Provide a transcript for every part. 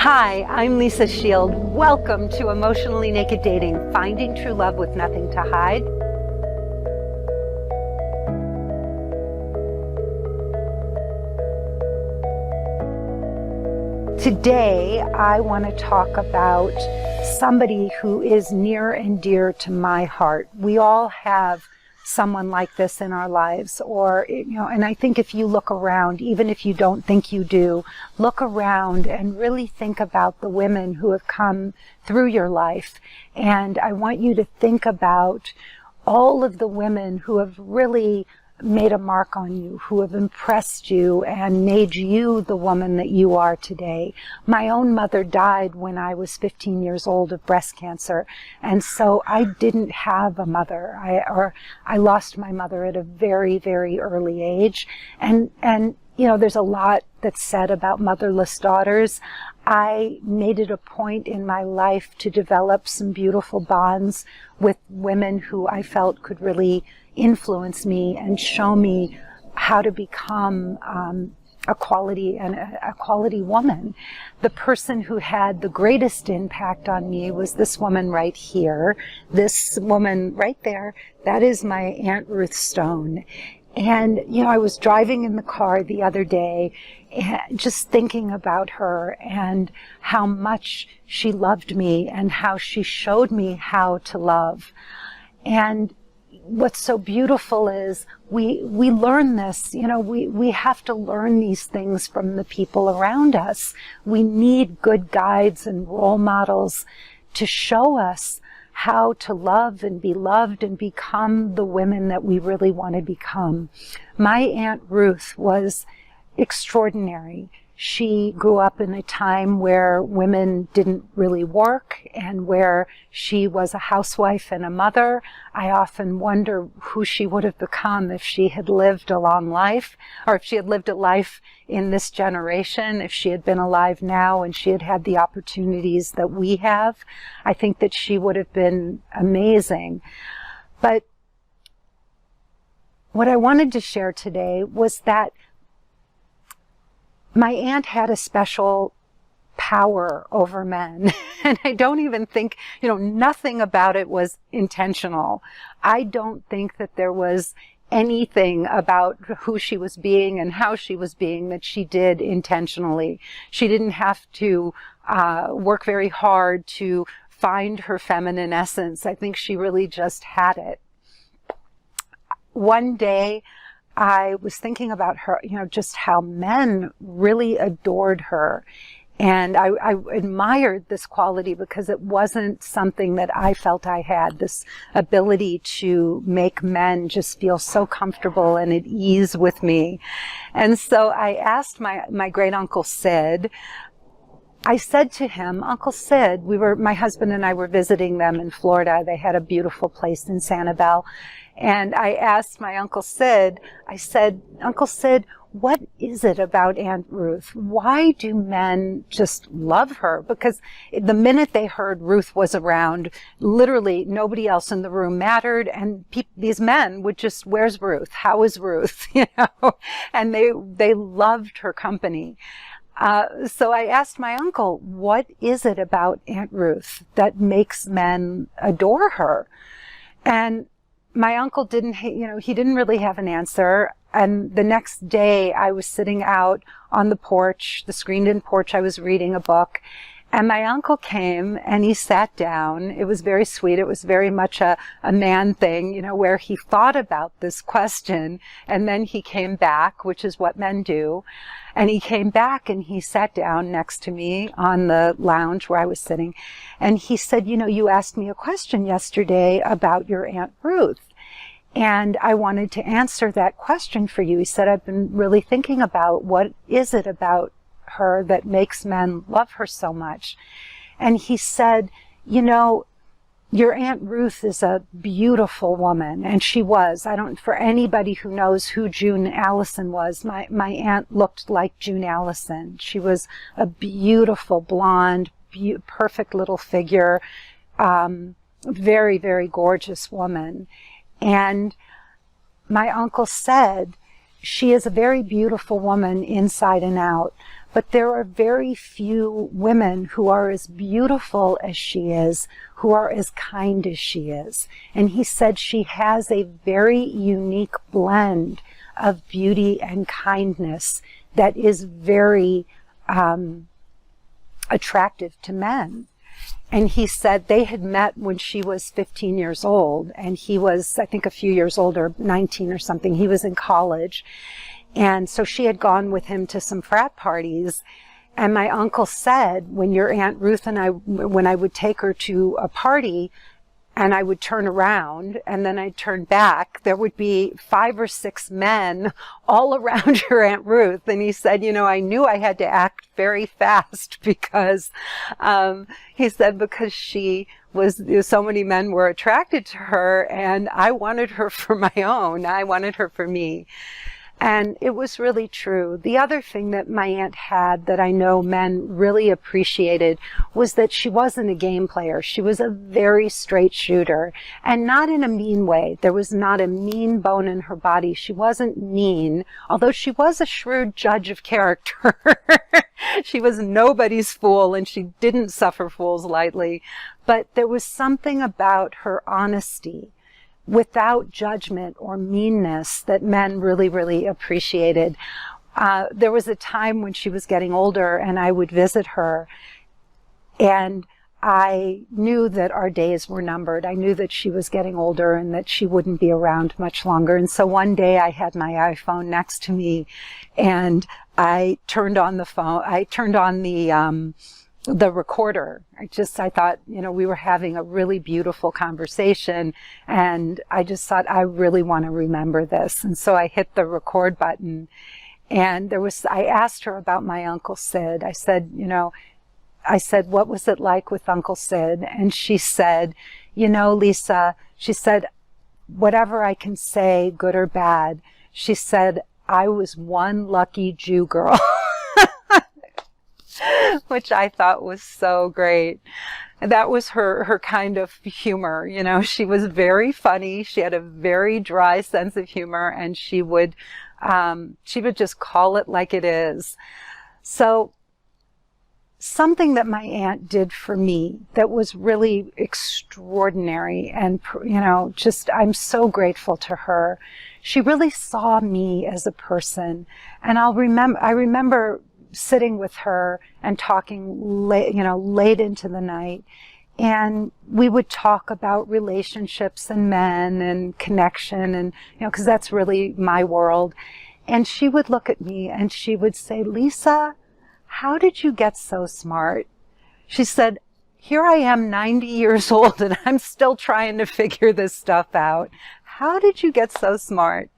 Hi, I'm Lisa Shield. Welcome to Emotionally Naked Dating, finding true love with nothing to hide. Today, I want to talk about somebody who is near and dear to my heart. We all have someone like this in our lives, or, and I think if you look around, even if you don't think you do, look around and really think about the women who have come through your life. And I want you to think about all of the women who have really made a mark on you, who have impressed you and made you the woman that you are today. My own mother died when I was 15 years old of breast cancer, and so I didn't have a mother. I lost my mother at a very, very early age, and there's a lot that's said about motherless daughters. I made it a point in my life to develop some beautiful bonds with women who I felt could really influence me and show me how to become a quality woman. The person who had the greatest impact on me was this woman right here. This woman right there, that is my Aunt Ruth Stone. And, I was driving in the car the other day, just thinking about her and how much she loved me and how she showed me how to love. And what's so beautiful is we learn this, we have to learn these things from the people around us. We need good guides and role models to show us how to love and be loved and become the women that we really want to become. My Aunt Ruth was extraordinary. She grew up in a time where women didn't really work and where she was a housewife and a mother. I often wonder who she would have become if she had lived a long life, or if she had lived a life in this generation, if she had been alive now and she had had the opportunities that we have. I think that she would have been amazing. But what I wanted to share today was that my aunt had a special power over men, and I don't even think, nothing about it was intentional. I don't think that there was anything about who she was being and how she was being that she did intentionally. She didn't have to work very hard to find her feminine essence. I think she really just had it. One day, I was thinking about her, just how men really adored her. And I admired this quality because it wasn't something that I felt I had, this ability to make men just feel so comfortable and at ease with me. And so I asked my great uncle Sid, I said to him, Uncle Sid, my husband and I were visiting them in Florida. They had a beautiful place in Sanibel. And I asked my Uncle Sid, I said, Uncle Sid, what is it about Aunt Ruth? Why do men just love her? Because the minute they heard Ruth was around, literally nobody else in the room mattered. And these men would just, where's Ruth? How is Ruth? And they loved her company. So I asked my uncle, what is it about Aunt Ruth that makes men adore her? And my uncle he didn't really have an answer. And the next day I was sitting out on the porch, the screened-in porch. I was reading a book. And my uncle came and he sat down. It was very sweet. It was very much a man thing, where he thought about this question and then he came back, which is what men do. And he came back and he sat down next to me on the lounge where I was sitting. And he said, you asked me a question yesterday about your Aunt Ruth. And I wanted to answer that question for you. He said, I've been really thinking about what is it about her that makes men love her so much. And he said, your Aunt Ruth is a beautiful woman, and she was. For anybody who knows who June Allison was, my aunt looked like June Allison. She was a beautiful blonde, perfect little figure, very, very gorgeous woman. And my uncle said, she is a very beautiful woman inside and out, But there are very few women who are as beautiful as she is, who are as kind as she is. And he said she has a very unique blend of beauty and kindness that is very attractive to men. And he said they had met when she was 15 years old, and he was, I think, a few years older, 19 or something. He was in college. And so she had gone with him to some frat parties. And my uncle said, when your Aunt Ruth and when I would take her to a party, and I would turn around and then I'd turn back, there would be 5 or 6 men all around your Aunt Ruth. And he said, I knew I had to act very fast because, he said, because she was, so many men were attracted to her and I wanted her for my own. I wanted her for me. And it was really true. The other thing that my aunt had that I know men really appreciated was that she wasn't a game player. She was a very straight shooter, and not in a mean way. There was not a mean bone in her body. She wasn't mean, although she was a shrewd judge of character. She was nobody's fool, and she didn't suffer fools lightly. But there was something about her honesty, without judgment or meanness, that men really, really appreciated. There was a time when she was getting older and I would visit her, and I knew that our days were numbered. I knew that she was getting older and that she wouldn't be around much longer. And so one day I had my iPhone next to me and I turned on the phone. I turned on the recorder. I thought, we were having a really beautiful conversation, and I just thought, I really want to remember this. And so I hit the record button, and I asked her about my Uncle Sid. I said, what was it like with Uncle Sid? And she said, Lisa, she said, whatever I can say, good or bad, she said, I was one lucky Jew girl. Which I thought was so great. That was her kind of humor. She was very funny. She had a very dry sense of humor, and she would just call it like it is. So something that my aunt did for me that was really extraordinary, and I'm so grateful to her. She really saw me as a person, and I remember sitting with her and talking late into the night, and we would talk about relationships and men and connection, and because that's really my world. And she would look at me and she would say, Lisa, how did you get so smart? She said, here I am 90 years old and I'm still trying to figure this stuff out. How did you get so smart?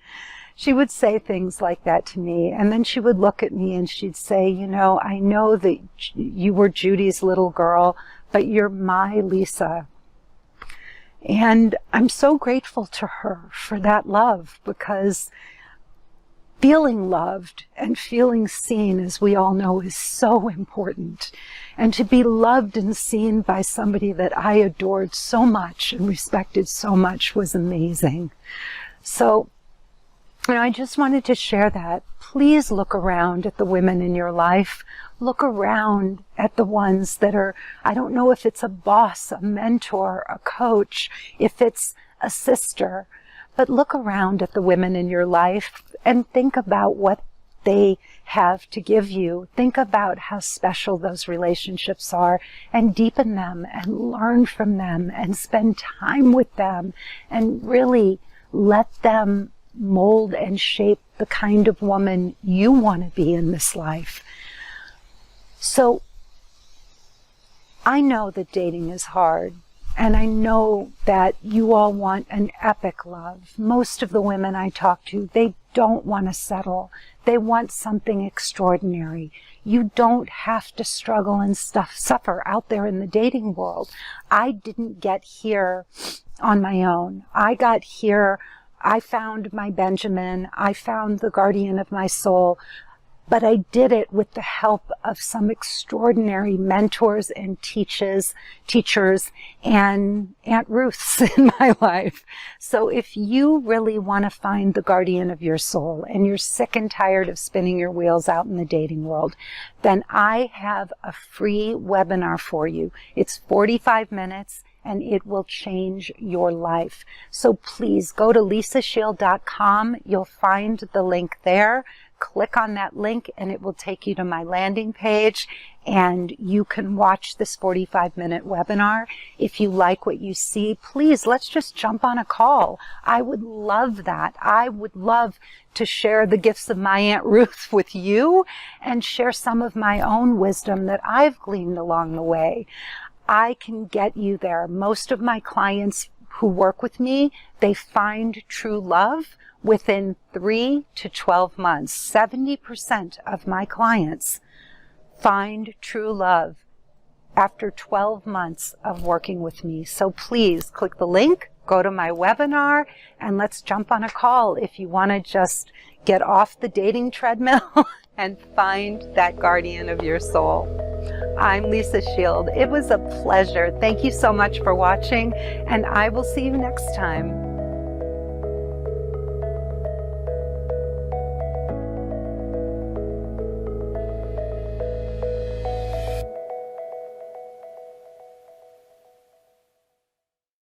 She would say things like that to me, and then she would look at me and she'd say, I know that you were Judy's little girl, but you're my Lisa. And I'm so grateful to her for that love, because feeling loved and feeling seen, as we all know, is so important. And to be loved and seen by somebody that I adored so much and respected so much was amazing. So, I just wanted to share that. Please look around at the women in your life. Look around at the ones that are, I don't know if it's a boss, a mentor, a coach, if it's a sister, but look around at the women in your life and think about what they have to give you. Think about how special those relationships are, and deepen them and learn from them and spend time with them and really let them mold and shape the kind of woman you want to be in this life. So I know that dating is hard, and I know that you all want an epic love. Most of the women I talk to, they don't want to settle. They want something extraordinary. You don't have to struggle and suffer out there in the dating world. I didn't get here on my own. I got here, I found my Benjamin, I found the guardian of my soul but I did it with the help of some extraordinary mentors and teachers and Aunt Ruth's in my life. So if you really want to find the guardian of your soul and you're sick and tired of spinning your wheels out in the dating world, then I have a free webinar for you. It's 45 minutes. And it will change your life. So please go to lisashield.com. You'll find the link there. Click on that link and it will take you to my landing page, and you can watch this 45-minute webinar. If you like what you see, please, let's just jump on a call. I would love that. I would love to share the gifts of my Aunt Ruth with you and share some of my own wisdom that I've gleaned along the way. I can get you there. Most of my clients who work with me, they find true love within 3 to 12 months. 70% of my clients find true love after 12 months of working with me. So please click the link, go to my webinar, and let's jump on a call if you want to just get off the dating treadmill and find that guardian of your soul. I'm Lisa Shield. It was a pleasure. Thank you so much for watching, and I will see you next time.